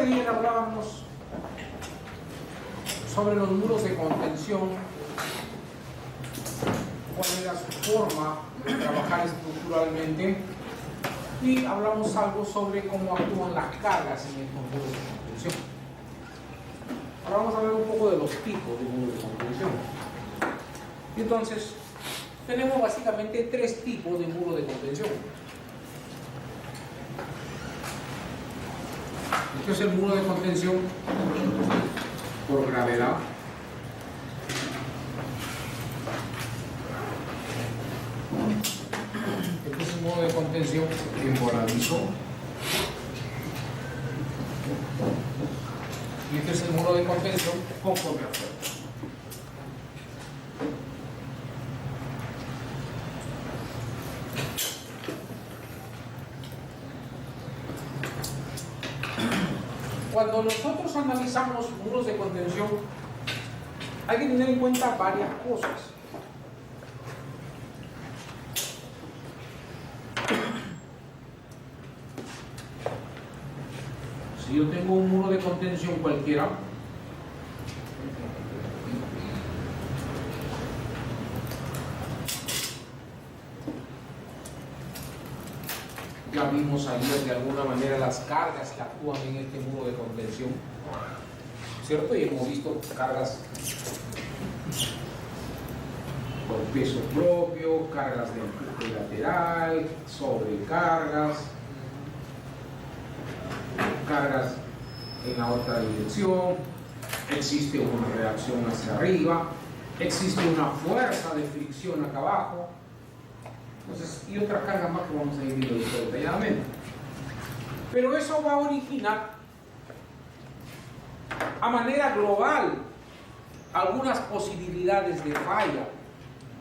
día hablábamos sobre los muros de contención, cuál era su forma de trabajar estructuralmente, y hablamos algo sobre cómo actúan las cargas en estos muros de contención. Ahora vamos a ver un poco de los tipos de muros de contención. Y entonces, tenemos básicamente tres tipos de muro de contención. Este es el muro de contención por gravedad. Este es el muro de contención temporalizo. Y este es el muro de contención conforme a fuerza. Cuando nosotros analizamos muros de contención, hay que tener en cuenta varias cosas. Si yo tengo un muro de contención cualquiera, ya vimos ayer de alguna manera las cargas que actúan en este muro de contención, ¿cierto? Y hemos visto cargas por peso propio, cargas de empuje lateral, sobrecargas, cargas en la otra dirección, existe una reacción hacia arriba, existe una fuerza de fricción acá abajo. Entonces, y otras cargas más que vamos a ir viendo detalladamente. Pero eso va a originar a manera global algunas posibilidades de falla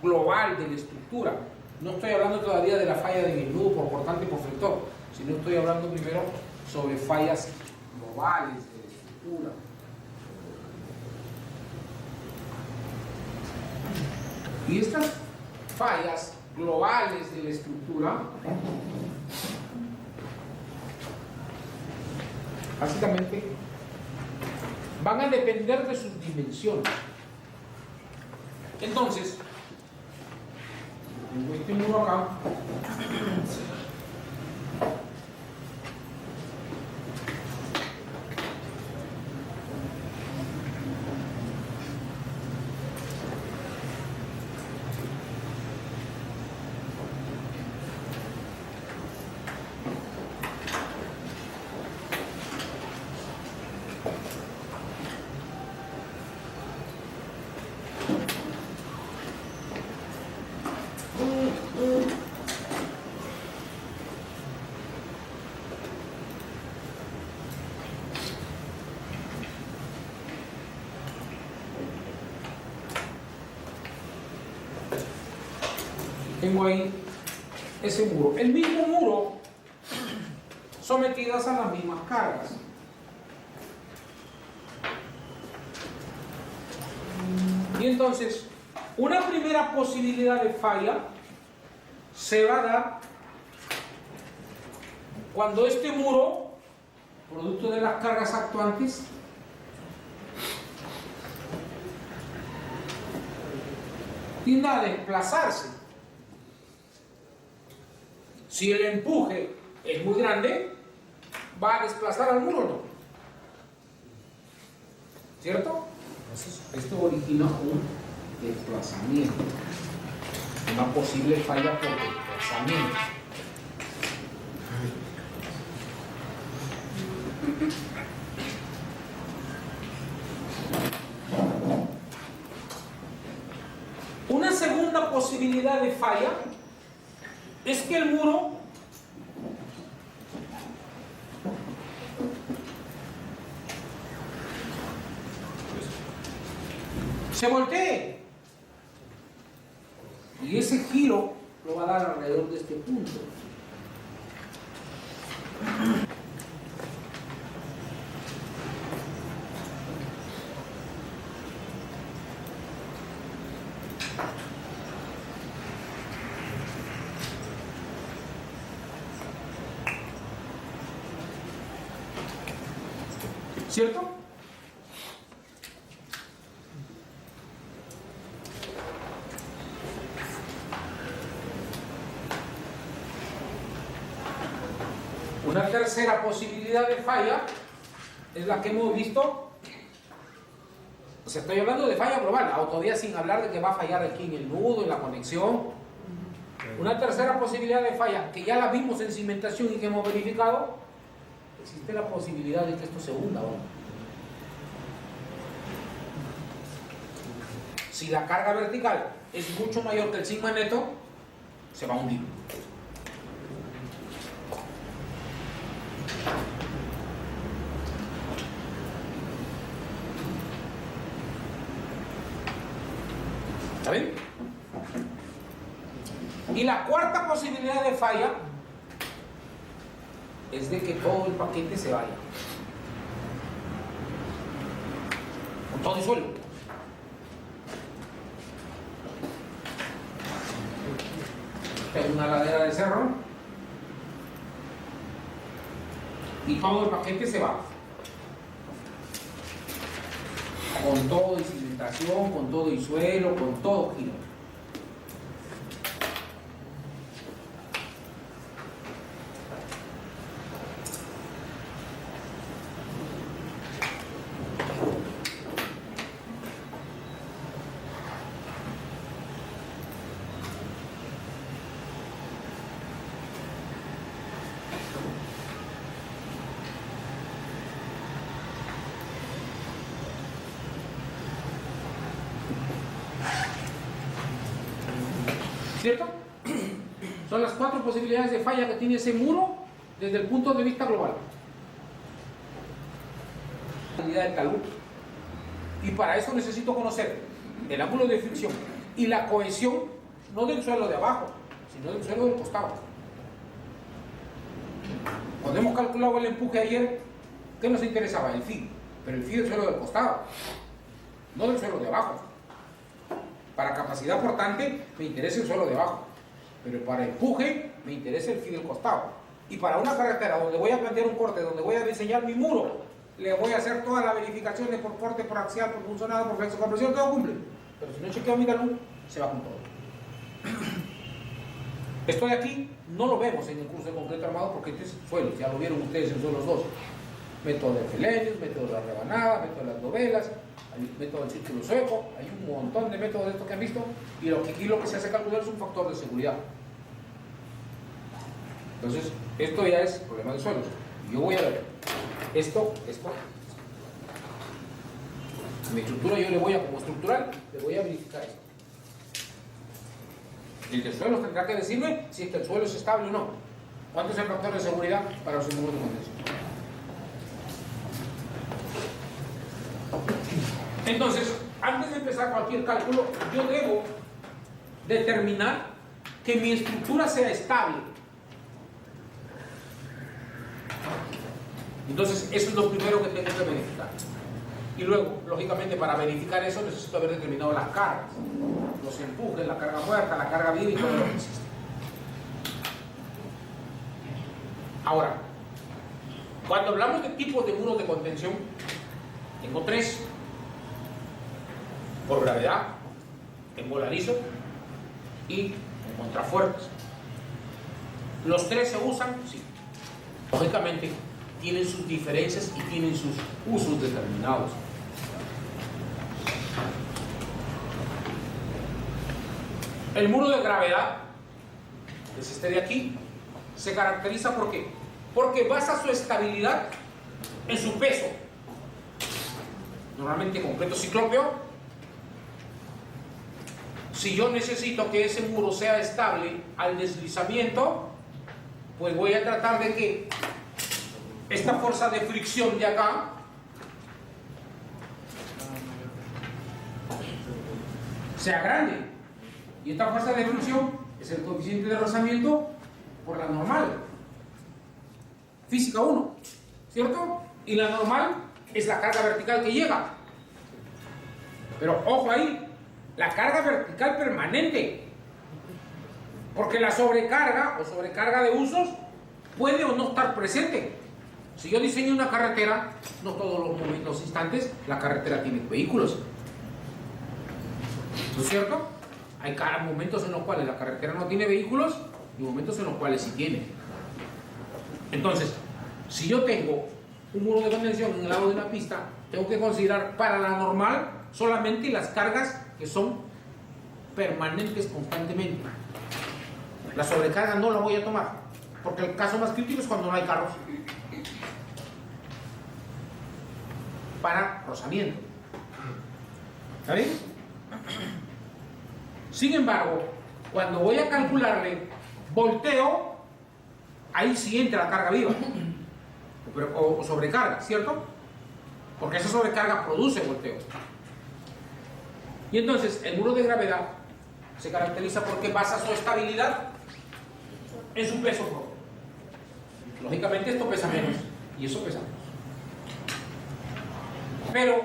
global de la estructura. No estoy hablando todavía de la falla de nudo por cortante y por flector, sino estoy hablando primero sobre fallas globales de la estructura. Y estas fallas globales de la estructura básicamente van a depender de sus dimensiones. Entonces, tengo este muro acá, tengo ahí ese muro, el mismo muro sometidas a las mismas cargas. Y entonces, una primera posibilidad de falla se va a dar cuando este muro, producto de las cargas actuantes, tienda a desplazarse. Si el empuje es muy grande, va a desplazar al muro, ¿no? ¿Cierto? Entonces, esto origina un desplazamiento, una posible falla por desplazamiento. Una segunda posibilidad de falla es que el muro se voltee y ese giro lo va a dar alrededor de este punto. ¿Cierto? Una tercera posibilidad de falla es la que hemos visto. O sea, estoy hablando de falla global, todavía sin hablar de que va a fallar aquí en el nudo, en la conexión. Una tercera posibilidad de falla, que ya la vimos en cimentación y que hemos verificado, existe la posibilidad de que esto se hunda, ¿no? Si la carga vertical es mucho mayor que el sigma neto, se va a hundir. ¿Está bien? Y la cuarta posibilidad de falla es de que todo el paquete se vaya con todo el suelo. Hay una ladera de cerro y todo el paquete se va con todo y cimentación, con todo y suelo, con todo giro. ¿Cierto? Son las 4 posibilidades de falla que tiene ese muro desde el punto de vista global. La unidad de talud. Y para eso necesito conocer el ángulo de fricción y la cohesión, no del suelo de abajo, sino del suelo del costado. Cuando hemos calculado el empuje ayer, ¿qué nos interesaba? El phi, pero el phi del suelo del costado, no del suelo de abajo. Para capacidad portante me interesa el suelo de abajo, pero para empuje me interesa el phi del costado. Y para una carretera donde voy a plantear un corte, donde voy a diseñar mi muro, le voy a hacer toda la verificación de por corte, por axial, por funcionado, por flexo, compresión, todo cumple. Pero si no chequeo mi talud, se va con todo. Esto de aquí no lo vemos en el curso de concreto armado porque este es suelos, ya lo vieron ustedes en suelos 2. Método de Felenius, método de la rebanada, método de las dovelas, método del círculo sueco, hay un montón de métodos de estos que han visto, y aquí lo que se hace calcular es un factor de seguridad. Entonces, esto ya es problema de suelos. Yo voy a ver esto. Mi estructura yo le voy a, como estructural, le voy a verificar esto. El de suelos tendrá que decirme si es que el suelo es estable o no. ¿Cuánto es el factor de seguridad para los muros de contención? Entonces, antes de empezar cualquier cálculo, yo debo determinar que mi estructura sea estable. Entonces, eso es lo primero que tengo que verificar. Y luego, lógicamente, para verificar eso necesito haber determinado las cargas, los empujes, la carga muerta, la carga viva y todo lo que existe. Ahora, cuando hablamos de tipos de muros de contención, tengo 3. Por gravedad, en voladizo y en contrafuertes. ¿Los 3 se usan? Sí. Lógicamente, tienen sus diferencias y tienen sus usos determinados. El muro de gravedad, que es este de aquí, se caracteriza ¿por qué? Porque basa su estabilidad en su peso. Normalmente concreto ciclópeo. Si yo necesito que ese muro sea estable al deslizamiento, pues voy a tratar de que esta fuerza de fricción de acá sea grande. Y esta fuerza de fricción es el coeficiente de rozamiento por la normal. Física 1, ¿cierto? Y la normal es la carga vertical que llega. Pero ojo ahí, la carga vertical permanente, porque la sobrecarga o sobrecarga de usos puede o no estar presente. Si yo diseño una carretera, no todos los instantes la carretera tiene vehículos. ¿No es cierto? Hay momentos en los cuales la carretera no tiene vehículos y momentos en los cuales sí tiene. Entonces, si yo tengo un muro de contención en el lado de una pista, tengo que considerar para la normal solamente las cargas que son permanentes constantemente. La sobrecarga no la voy a tomar, porque el caso más crítico es cuando no hay carros para rozamiento. ¿Está bien? Sin embargo, cuando voy a calcularle volteo, ahí sí entra la carga viva o sobrecarga, ¿cierto? Porque esa sobrecarga produce volteo. Y entonces el muro de gravedad se caracteriza porque basa su estabilidad en su peso propio. Lógicamente esto pesa menos y eso pesa menos. Pero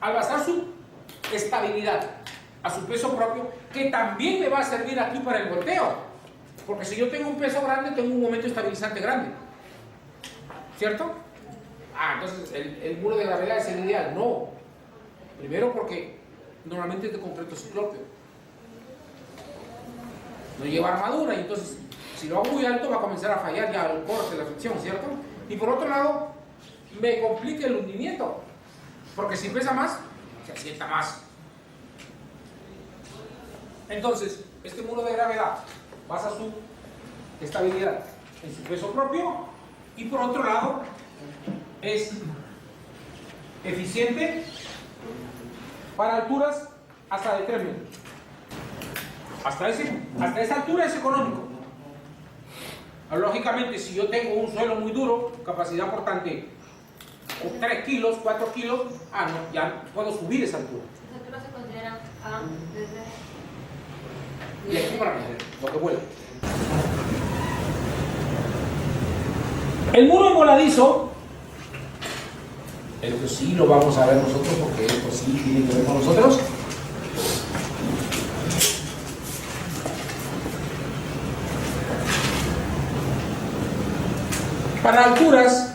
al basar su estabilidad a su peso propio, que también me va a servir aquí para el volteo, porque si yo tengo un peso grande, tengo un momento estabilizante grande, ¿cierto? Entonces el muro de gravedad es el ideal. No, primero porque normalmente es de concreto ciclópeo, no lleva armadura, y entonces si lo hago muy alto va a comenzar a fallar ya el corte, la fricción, ¿cierto? Y por otro lado me complica el hundimiento, porque si pesa más, se asienta más. Entonces, este muro de gravedad basa su estabilidad en su peso propio y por otro lado es eficiente para alturas hasta de 3 metros. Hasta esa altura es económico. Lógicamente, si yo tengo un suelo muy duro, capacidad portante 3 kilos, 4 kilos, no, ya puedo subir esa altura. ¿Esa altura se considera desde...? Y aquí para lo que vuela. El muro envoladizo, esto sí lo vamos a ver nosotros porque esto sí tiene que ver con nosotros. Para alturas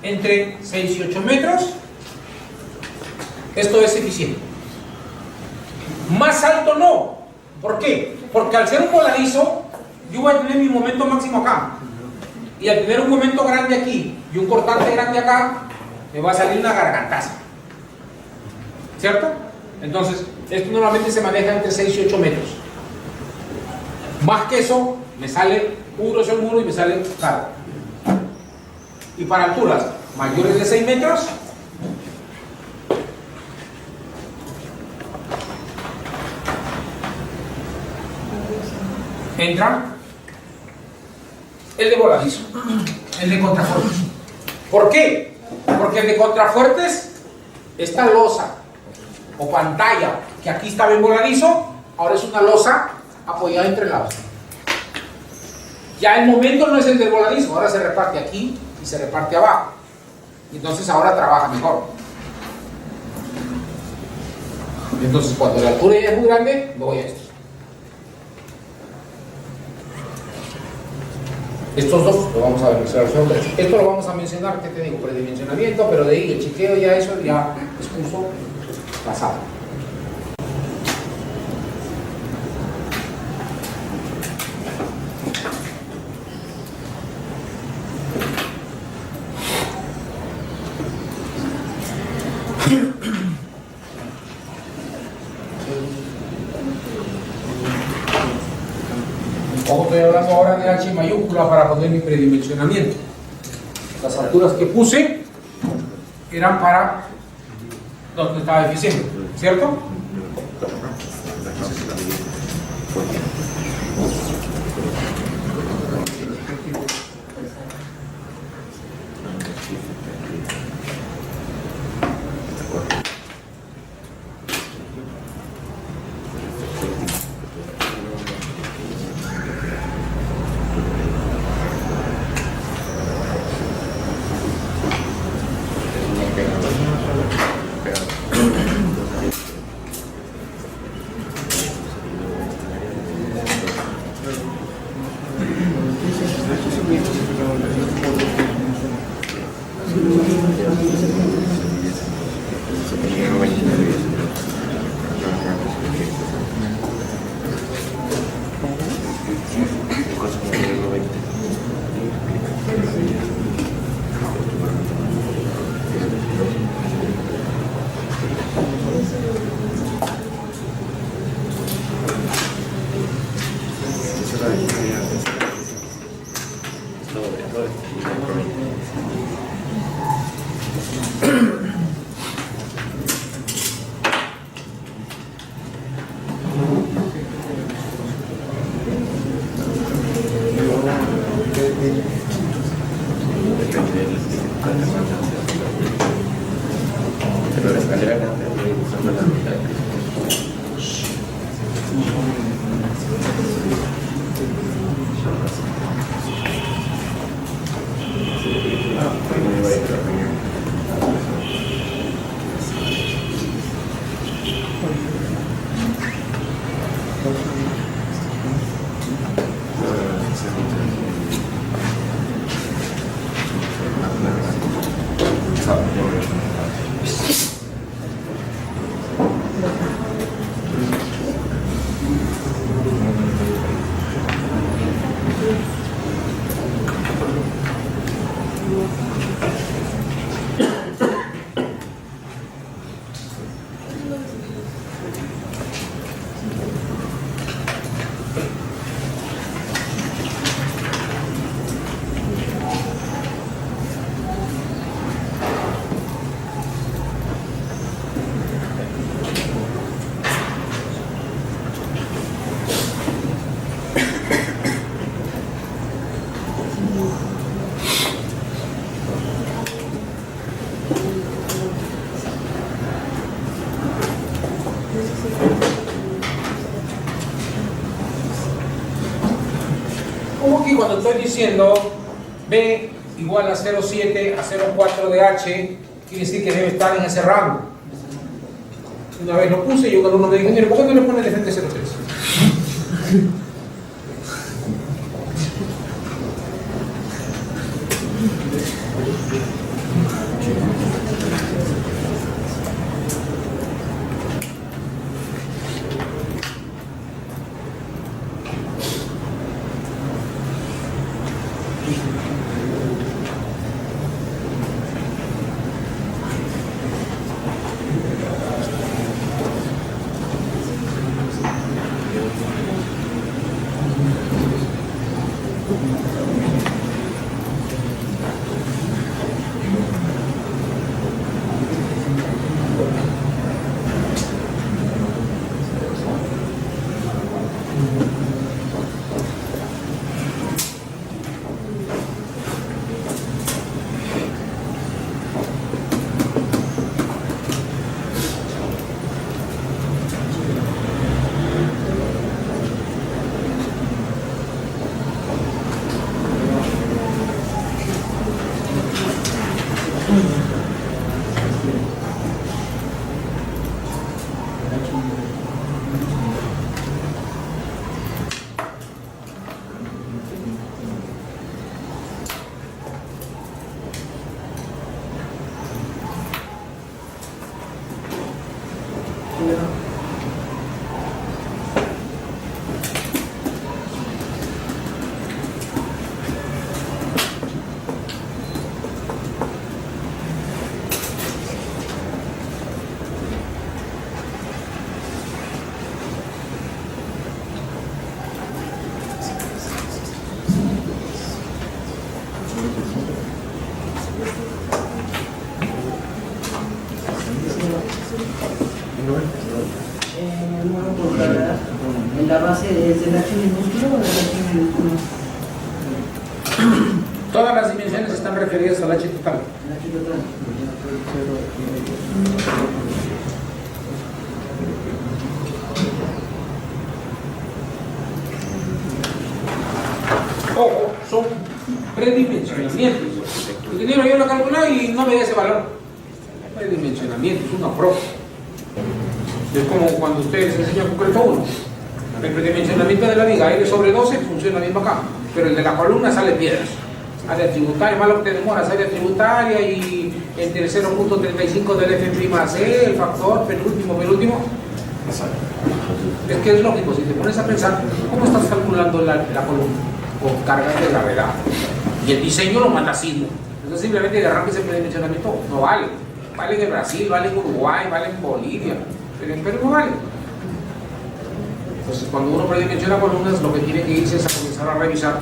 entre 6 y 8 metros, esto es eficiente. Más alto no. ¿Por qué? Porque al ser un voladizo, yo voy a tener mi momento máximo acá. Y al tener un momento grande aquí y un cortante grande acá, me va a salir una gargantaza. ¿Cierto? Entonces, esto normalmente se maneja entre 6 y 8 metros. Más que eso, me sale un grosor el muro y me sale caro. Y para alturas mayores de 6 metros, entra el de voladizo, el de contrafuertes. ¿Por qué? Porque el de contrafuertes, esta losa o pantalla que aquí estaba en voladizo, ahora es una losa apoyada entre lados. Ya el momento no es el del voladizo, ahora se reparte aquí y se reparte abajo. Y entonces ahora trabaja mejor. Entonces cuando la altura ya es muy grande, me voy a esto. Estos dos lo vamos a ver. Esto lo vamos a mencionar, ¿qué te digo? Predimensionamiento, pero de ahí el chequeo ya eso ya es curso pasado. Estoy hablando ahora de H mayúscula para poner mi predimensionamiento. Las alturas que puse eran para donde estaba eficiente, ¿cierto? Como aquí cuando estoy diciendo B igual a 0,7 a 0,4 de H, quiere decir que debe estar en ese rango. Una vez lo puse y yo con uno me dijo, mire, ¿por qué no le pone de frente 0,3? ¿En la base es el H minúsculo o el H minúsculo? Todas las dimensiones están referidas al H total. El H total. Ojo, son predimensionamientos. El dinero yo lo calculé y no me da ese valor. Predimensionamiento, es una prueba. Es como cuando ustedes enseñan concreto 1. El predimensionamiento de la viga, aire sobre 12, funciona bien acá. Pero el de la columna sale piedras. área tributaria, más lo que te demoras, área tributaria y entre el 0.35 del F', el factor penúltimo. Es que es lógico, si te pones a pensar, ¿cómo estás calculando la columna? Con cargas de gravedad. Y el diseño lo manda así, ¿no? Entonces simplemente de arranque ese predimensionamiento no vale. Vale en Brasil, vale en Uruguay, vale en Bolivia, pero en Perú no vale. Entonces cuando uno predimensiona columnas, lo que tiene que irse es a comenzar a revisar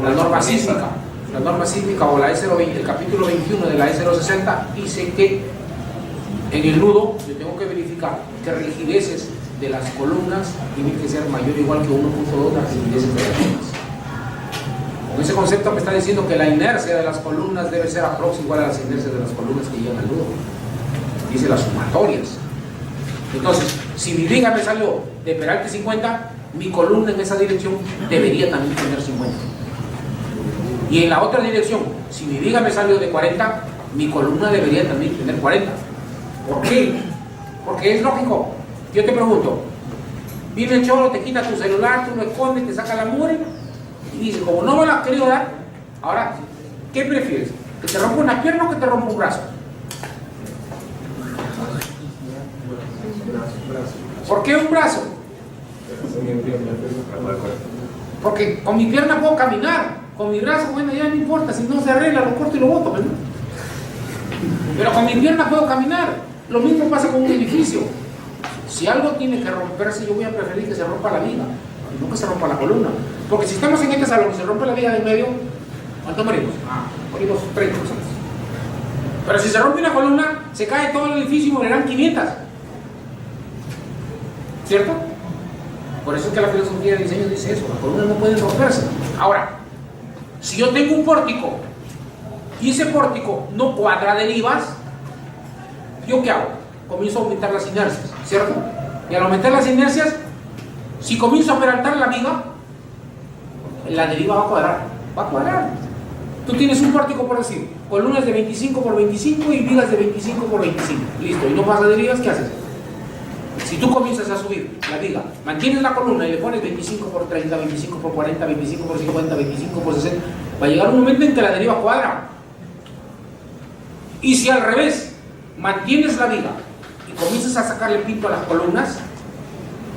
la norma sísmica. La norma sísmica o la E020, el capítulo 21 de la E060 dice que en el nudo yo tengo que verificar que rigideces de las columnas tienen que ser mayor o igual que 1.2 las rigideces de las columnas. Con ese concepto me está diciendo que la inercia de las columnas debe ser aproximadamente igual a las inercias de las columnas que llegan al nudo. Dice las sumatorias. Entonces, si mi viga me salió de peralte 50, mi columna en esa dirección debería también tener 50. Y en la otra dirección, si mi viga me salió de 40, mi columna debería también tener 40. ¿Por qué? Porque es lógico. Yo te pregunto, viene el cholo, te quita tu celular, tú lo escondes, te saca la mugre y dice, como no me lo has querido dar, ahora, ¿qué prefieres? ¿Que te rompa una pierna o que te rompa un brazo? ¿Por qué un brazo? Porque con mi pierna puedo caminar, con mi brazo, bueno, ya no importa, si no se arregla, lo corto y lo boto, ¿verdad? Pero con mi pierna puedo caminar. Lo mismo pasa con un edificio. Si algo tiene que romperse, yo voy a preferir que se rompa la viga y no que se rompa la columna. Porque si estamos en este salón y se rompe la viga de medio, ¿cuánto morimos? Morimos 30 personas. Pero si se rompe una columna, se cae todo el edificio y morirán 500. ¿Cierto? Por eso es que la filosofía de diseño dice eso, las columnas no pueden romperse. Ahora, si yo tengo un pórtico y ese pórtico no cuadra derivas, ¿yo qué hago? Comienzo a aumentar las inercias, ¿cierto? Y al aumentar las inercias, si comienzo a peraltar la viga, la deriva va a cuadrar. Va a cuadrar. Tú tienes un pórtico, por decir, columnas de 25 por 25 y vigas de 25 por 25. Listo, y no pasa derivas, ¿qué haces? Si tú comienzas a subir la viga, mantienes la columna y le pones 25 por 30, 25 por 40, 25 por 50, 25 por 60, va a llegar un momento en que la deriva cuadra. Y si al revés, mantienes la viga y comienzas a sacarle pinto a las columnas,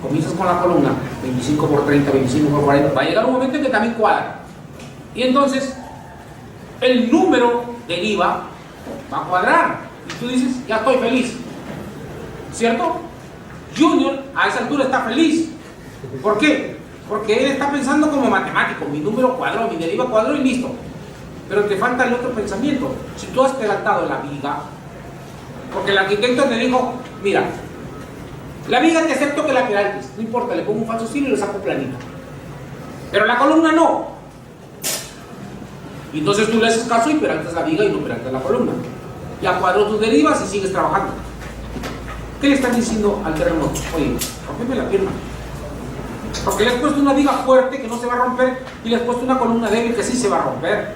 comienzas con la columna 25 por 30, 25 por 40, va a llegar un momento en que también cuadra. Y entonces, el número deriva va a cuadrar. Y tú dices, ya estoy feliz. ¿Cierto? Junior a esa altura está feliz. ¿Por qué? Porque él está pensando como matemático. Mi número cuadró, mi deriva cuadró y listo. Pero te falta el otro pensamiento. Si tú has peraltado la viga, porque el arquitecto te dijo, mira, la viga te acepto que la peraltes, no importa, le pongo un falso signo y lo saco planita. Pero la columna no. Y entonces tú le haces caso y peraltas la viga y no peraltas la columna. Ya cuadró tus derivas y sigues trabajando. ¿Qué le están diciendo al terremoto? Oye, rompeme la pierna. Porque le has puesto una viga fuerte que no se va a romper y le has puesto una columna débil que sí se va a romper.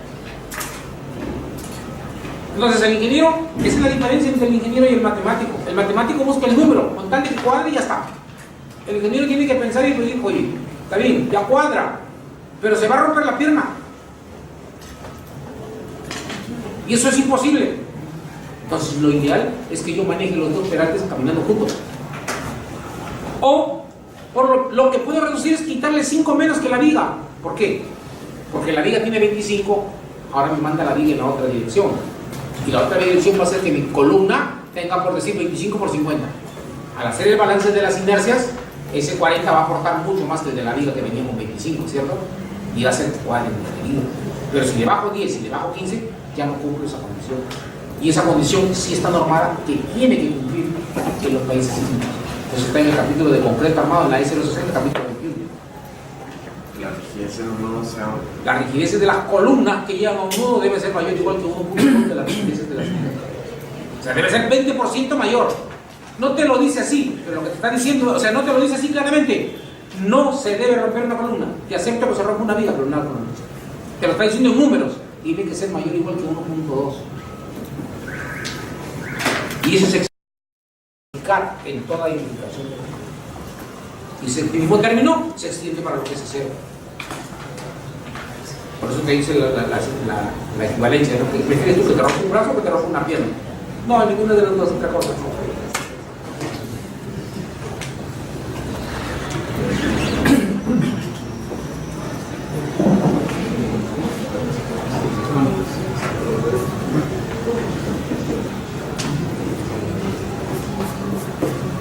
Entonces el ingeniero, esa es la diferencia entre el ingeniero y el matemático. El matemático busca el número, con tal de que cuadre y ya está. El ingeniero tiene que pensar y decir, oye, está bien, ya cuadra, pero se va a romper la pierna. Y eso es imposible. Entonces lo ideal es que yo maneje los dos peraltes caminando juntos. O, por lo que puedo reducir es quitarle 5 menos que la viga. ¿Por qué? Porque la viga tiene 25, ahora me manda la viga en la otra dirección. Y la otra dirección va a ser que mi columna tenga, por decir, 25 por 50. Al hacer el balance de las inercias, ese 40 va a aportar mucho más que el de la viga que venía con 25, ¿cierto? Y va a ser 40 de viga. Pero si le bajo 10 y le bajo 15, ya no cumplo esa condición. Y esa condición sí está normada, que tiene que cumplir en los países sísmicos. Eso está en el capítulo de concreto armado, en la E060, capítulo 21. La rigidez de las columnas que llegan a un nudo debe ser mayor igual que 1.2 de las rigideces de las columnas. O sea, debe ser 20% mayor. No te lo dice así, pero lo que te está diciendo, o sea, no te lo dice así claramente. No se debe romper una columna. Te acepto que se rompa una viga, pero no una columna. Te lo está diciendo en números. Tiene que ser mayor igual que 1.2. Y eso se explica en toda implicación. Y el mismo término se extiende para lo que es acero. Por eso te dice la equivalencia, ¿no? ¿Qué prefieres tú, que te rompa un brazo o que te rompa una pierna? No, ninguna de las dos, otra cosa.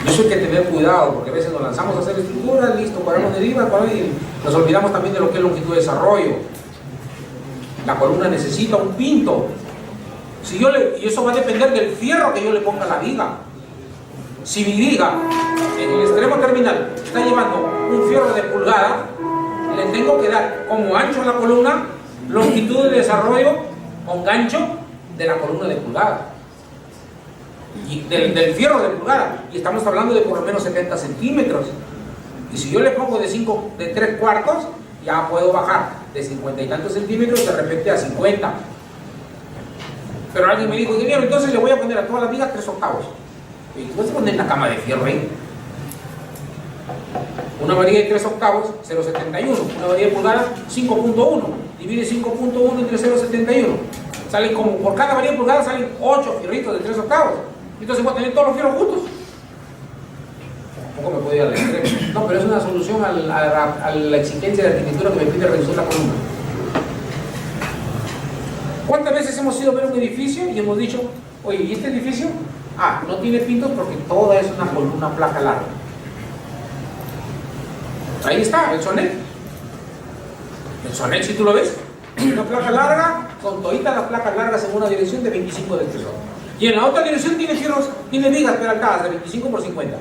Eso hay que tener cuidado, porque a veces nos lanzamos a hacer estructuras, listo, paramos de deriva, y nos olvidamos también de lo que es longitud de desarrollo. La columna necesita un pinto. Y eso va a depender del fierro que yo le ponga a la viga. Si mi viga en el extremo terminal está llevando un fierro de pulgada, le tengo que dar como ancho a la columna, longitud de desarrollo con gancho de la columna de pulgada. Y del fierro de pulgada, y estamos hablando de por lo menos 70 centímetros. Y si yo le pongo de 3 cuartos, ya puedo bajar de 50 y tantos centímetros de repente a 50. Pero alguien me dijo, ingeniero, entonces le voy a poner a todas las vigas 3 octavos. Y tú vas a poner la cama de fierro ahí. Una varilla de 3 octavos, 0,71. Una varilla de pulgada, 5,1. Divide 5,1 entre 0,71. Salen como, por cada varilla de pulgada salen 8 fierritos de 3 octavos. Entonces voy a tener todos los fierros juntos. Tampoco me puedo ir al extremo. No, pero es una solución a la exigencia de arquitectura que me pide reducir la columna. ¿Cuántas veces hemos ido a ver un edificio y hemos dicho, oye, ¿y este edificio? Ah, no tiene pintos porque toda es una placa larga. Ahí está, el Sonet. El Sonet, si tú lo ves, una placa larga, con toditas las placas largas en una dirección de 25 de espesor. Y en la otra dirección tiene vigas peraltadas de 25 por 50.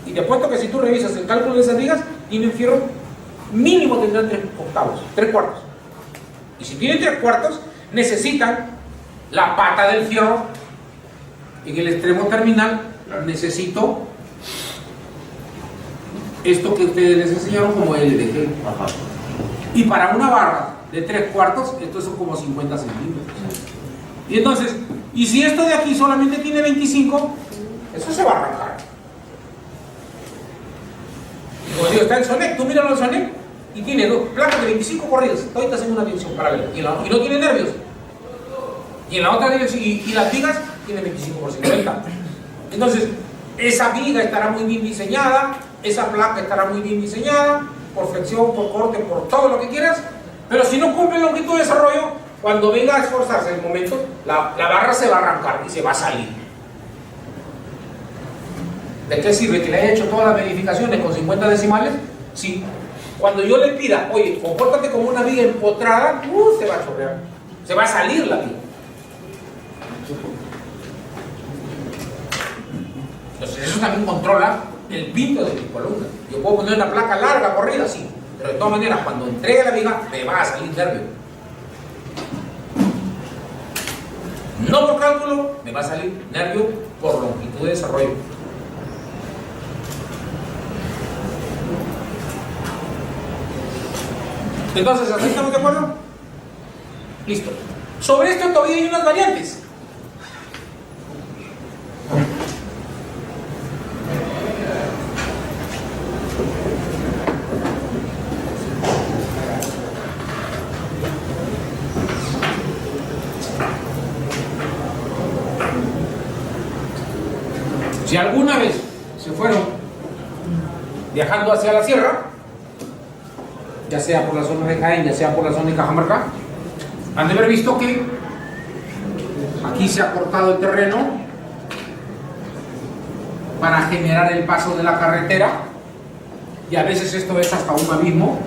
Y te apuesto que si tú revisas el cálculo de esas vigas, tienen fierro mínimo, tendrán 3 octavos, 3 cuartos. Y si tienen 3 cuartos, necesitan la pata del fierro. En el extremo terminal necesito esto que ustedes les enseñaron como LDG. Y para una barra de 3 cuartos, estos son como 50 centímetros. Y entonces, y si esto de aquí solamente tiene 25, eso se va a arrancar. Y como digo, está el Sonet, tú míralo al Sonet, y tiene 2 placas de 25 corridas, todas en una dirección paralela, y no tiene nervios. Y en la otra dirección, y las vigas tienen 25 por 50. Entonces, esa viga estará muy bien diseñada, esa placa estará muy bien diseñada, por flexión, por corte, por todo lo que quieras, pero si no cumple longitud de desarrollo, cuando venga a esforzarse en el momento, la barra se va a arrancar y se va a salir. ¿De qué sirve que le haya hecho todas las verificaciones con 50 decimales? Si cuando yo le pida, oye, compórtate como una viga empotrada, se va a chorrear, se va a salir la viga. Entonces eso también controla el pinto de mi columna. Yo puedo poner una placa larga corrida, sí, pero de todas maneras cuando entregue la viga me va a salir nervio. No por cálculo, me va a salir nervio por longitud de desarrollo. Entonces, ¿así estamos de acuerdo? Listo. Sobre esto todavía hay unas variantes. Si alguna vez se fueron viajando hacia la sierra, ya sea por la zona de Jaén, ya sea por la zona de Cajamarca, han de haber visto que aquí se ha cortado el terreno para generar el paso de la carretera, y a veces esto es hasta un abismo.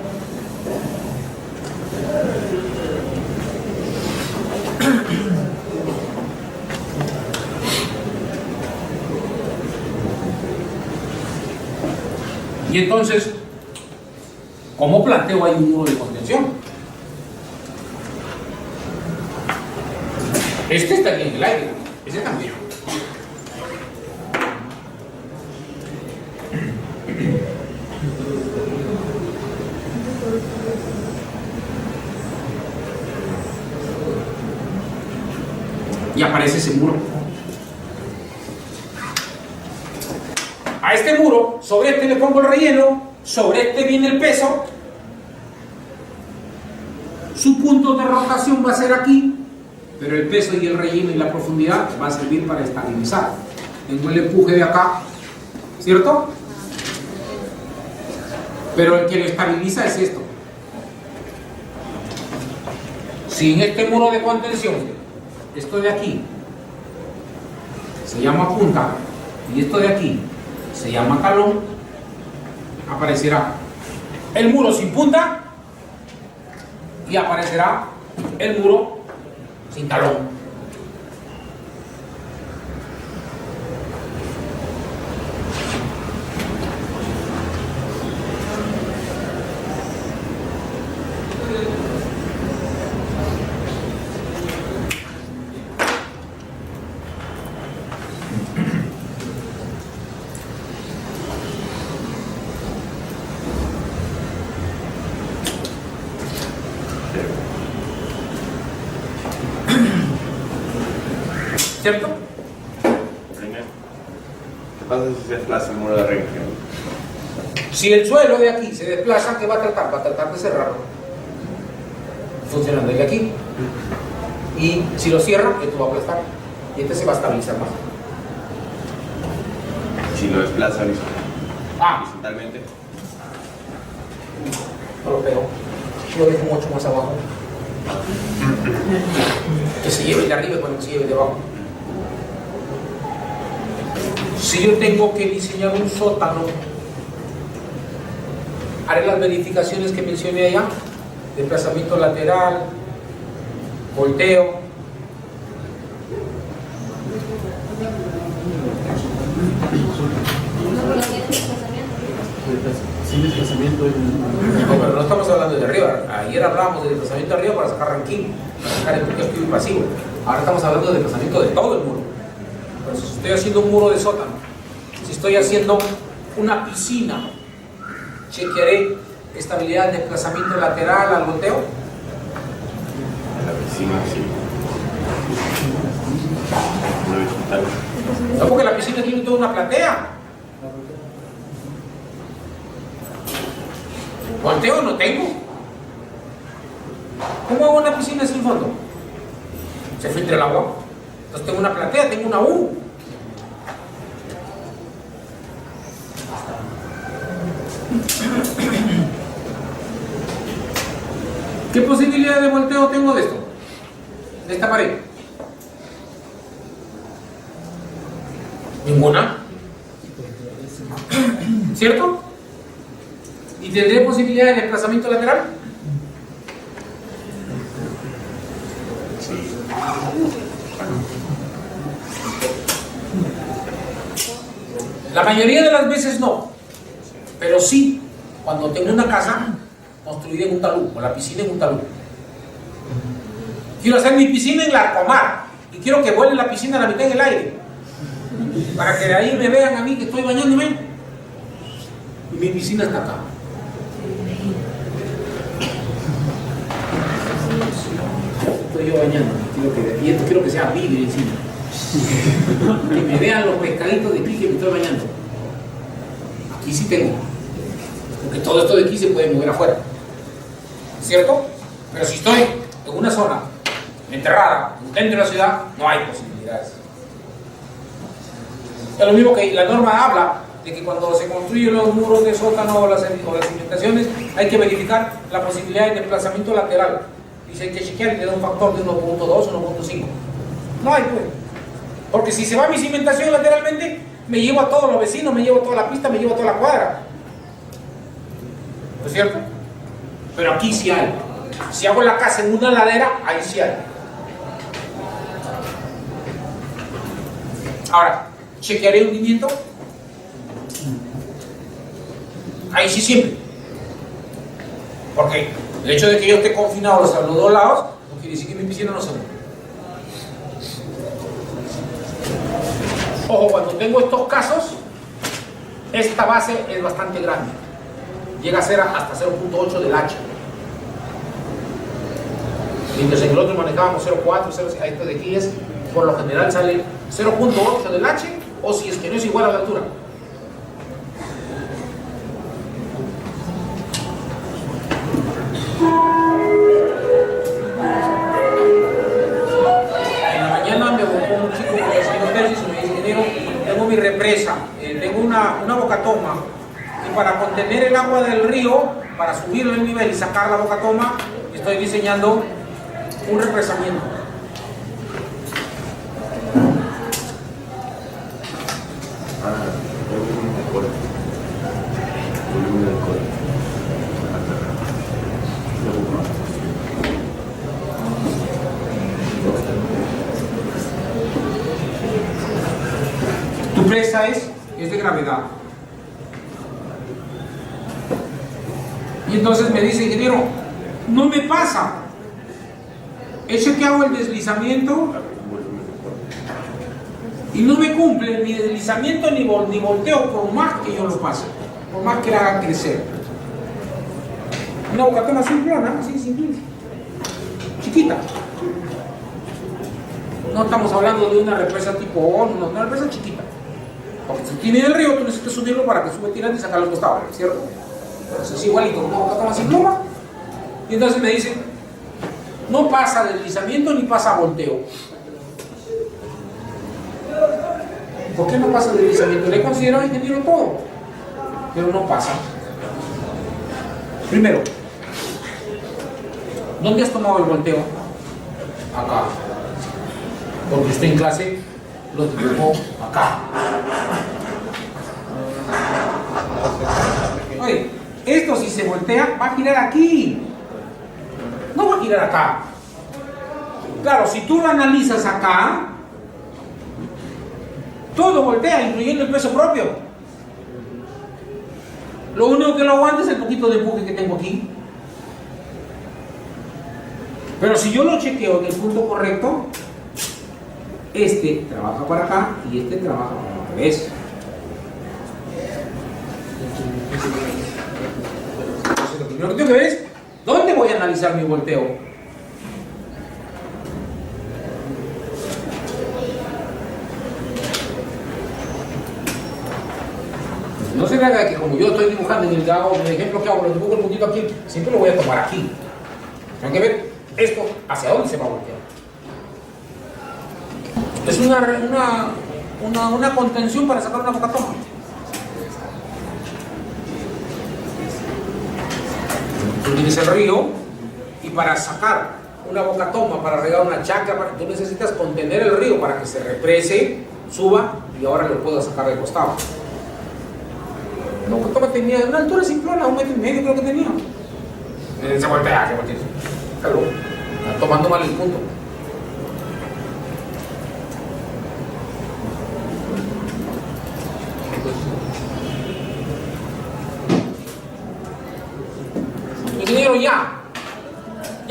Y entonces, ¿cómo planteo ahí un muro de contención? Este está bien en el aire, ese también. Y aparece ese muro. A este muro, sobre este le pongo el relleno, sobre este viene el peso, su punto punto de rotación va a ser aquí, pero el peso y el relleno y la profundidad va a servir para estabilizar. Tengo el empuje de acá, ¿cierto? Pero el que lo estabiliza es esto. Si en este muro de contención, esto de aquí se llama punta y esto de aquí se llama talón, aparecerá el muro sin punta y aparecerá el muro sin talón. ¿Cierto? ¿Qué pasa si se desplaza el muro de arriba? Si el suelo de aquí se desplaza, ¿qué va a tratar? Va a tratar de cerrarlo, funcionando desde aquí. Y si lo cierra, esto va a aplastar y este se va a estabilizar más. Si lo desplaza Ah, horizontalmente. no lo pego, lo dejo mucho más abajo. Que se lleve de arriba cuando se lleve de abajo. Si yo tengo que diseñar un sótano, haré las verificaciones que mencioné allá: desplazamiento lateral, volteo. Sin desplazamiento. No, pero no estamos hablando de arriba. Ayer hablábamos de desplazamiento de arriba para sacar ranking, para sacar empuje activo y pasivo. Ahora estamos hablando de desplazamiento de todo el muro. Pero si estoy haciendo un muro de sótano, si estoy haciendo una piscina, chequearé estabilidad de desplazamiento lateral al volteo. En la piscina, sí. No horizontal. No, porque la piscina tiene toda una platea. Volteo no tengo. ¿Cómo hago una piscina sin fondo? Se filtra el agua. Entonces tengo una platea, tengo una U. ¿Qué posibilidad de volteo tengo de esto? De esta pared. Ninguna. ¿Cierto? ¿Y tendré posibilidad de desplazamiento lateral? Sí. La mayoría de las veces no, pero sí cuando tengo una casa construida en un talud, o la piscina en un talud. Quiero hacer mi piscina en Larcomar y quiero que vuele la piscina a la mitad en el aire, para que de ahí me vean a mí que estoy bañándome y mi piscina está acá. Estoy yo bañándome, y esto quiero que sea vidrio encima. Que me vean los pescaditos de aquí que me estoy bañando. Aquí sí tengo, porque todo esto de aquí se puede mover afuera, ¿cierto? Pero si estoy en una zona enterrada dentro de la ciudad, no hay posibilidades. Es lo mismo que la norma habla de que cuando se construyen los muros de sótano o las cimentaciones, hay que verificar la posibilidad de desplazamiento lateral. Dice, hay que chequear y le da un factor de 1.2, 1.5. No hay, pues. Porque si se va mi cimentación lateralmente, me llevo a todos los vecinos, me llevo a toda la pista, me llevo a toda la cuadra. ¿No es cierto? Pero aquí sí hay. Si hago la casa en una ladera, ahí sí hay. Ahora, chequearé hundimiento. Ahí sí siempre. Porque el hecho de que yo esté confinado a los dos lados, no quiere decir que mi piscina no se mueva. Ojo, cuando tengo estos casos, esta base es bastante grande. Llega a ser hasta 0.8 del H. Mientras en el otro manejábamos 0.4, 0.6, esto de aquí es, por lo general sale 0.8 del H, o si es que no es igual a la altura. mi represa, tengo una bocatoma, y para contener el agua del río, para subir el nivel y sacar la bocatoma, estoy diseñando un represamiento. Volumen del corte. Tu presa es de gravedad. Y entonces me dice, ingeniero, no me pasa. Hecho que hago el deslizamiento y no me cumple ni deslizamiento ni volteo por más que yo lo pase, por más que la haga crecer. Una bocatoma simplona, así simple, chiquita. No estamos hablando de una represa tipo ONU, no, una represa chiquita. Porque si tiene el río, tú necesitas subirlo para que sube tirando y sacar los costados, ¿cierto? Entonces es igualito, una bocatoma simplona. Y entonces me dicen, no pasa deslizamiento ni pasa volteo. ¿Por qué no pasa deslizamiento? Le he considerado ingeniero todo, pero no pasa. Primero, ¿dónde has tomado el volteo? Acá. Porque usted en clase lo dibujó acá. Oye, esto si se voltea va a girar aquí. No va a girar acá. Claro, si tú lo analizas acá, todo voltea, incluyendo el peso propio. Lo único que lo aguanta es el poquito de empuje que tengo aquí. Pero si yo lo chequeo en el punto correcto, este trabaja para acá y este trabaja para al revés. Entonces lo primero que tengo que ver es ¿dónde voy a analizar mi volteo? No se trata de que como yo estoy dibujando en el ejemplo que hago, lo dibujo el puntito aquí, siempre lo voy a tomar aquí. Tengo que ver esto hacia dónde se va a voltear. Es una contención para sacar una bocatoma. Tú tienes el río y para sacar una bocatoma, para regar una chacra, tú necesitas contener el río para que se represe, suba y ahora lo puedo sacar del costado. La bocatoma tenía una altura simplona, 1,5 metros creo que tenía. Se voltea. Claro, está tomando mal el punto. Ingeniero, ya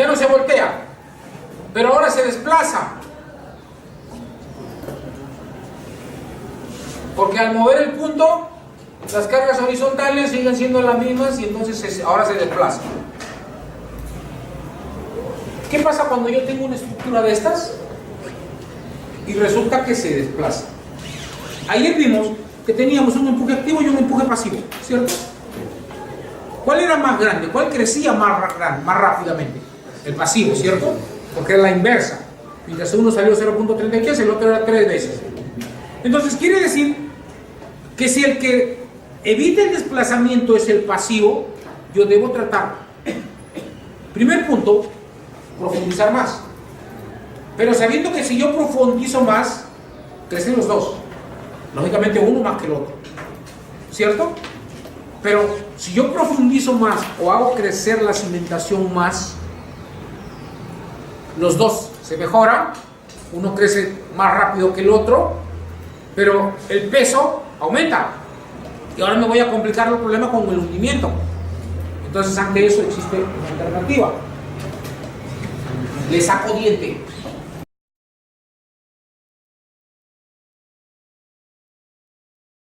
no se voltea, pero ahora se desplaza. Porque al mover el punto, las cargas horizontales siguen siendo las mismas y entonces ahora se desplaza. ¿Qué pasa cuando yo tengo una estructura de estas y resulta que se desplaza? Ayer vimos que teníamos un empuje activo y un empuje pasivo, ¿cierto? ¿Cuál era más grande? ¿Cuál crecía más rápidamente? El pasivo, ¿cierto? Porque era la inversa. Mientras uno salió 0.33, el otro era 3 veces. Entonces quiere decir que si el que evita el desplazamiento es el pasivo, yo debo tratar, primer punto, profundizar más. Pero sabiendo que si yo profundizo más, crecen los dos. Lógicamente uno más que el otro. ¿Cierto? Pero si yo profundizo más o hago crecer la cimentación más, los dos se mejoran, uno crece más rápido que el otro, pero el peso aumenta. Y ahora me voy a complicar el problema con el hundimiento. Entonces ante eso existe una alternativa. Le saco diente.